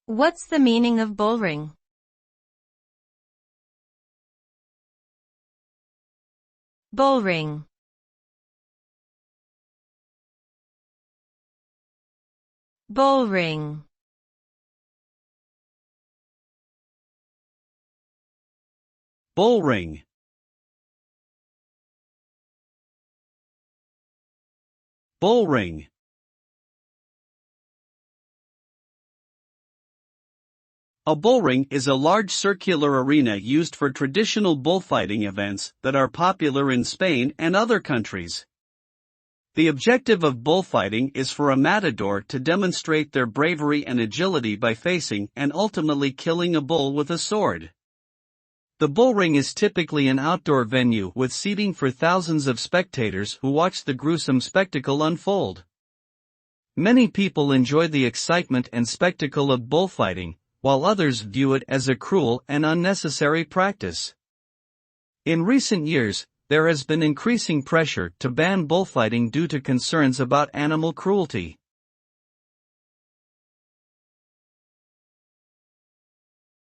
What's the meaning of bullring? Bullring. Bullring. Bullring. Bullring. A bullring is a large circular arena used for traditional bullfighting events that are popular in Spain and other countries. The objective of bullfighting is for a matador to demonstrate their bravery and agility by facing and ultimately killing a bull with a sword. The bullring is typically an outdoor venue with seating for thousands of spectators who watch the gruesome spectacle unfold. Many people enjoy the excitement and spectacle of bullfighting, while others view it as a cruel and unnecessary practice. In recent years, there has been increasing pressure to ban bullfighting due to concerns about animal cruelty.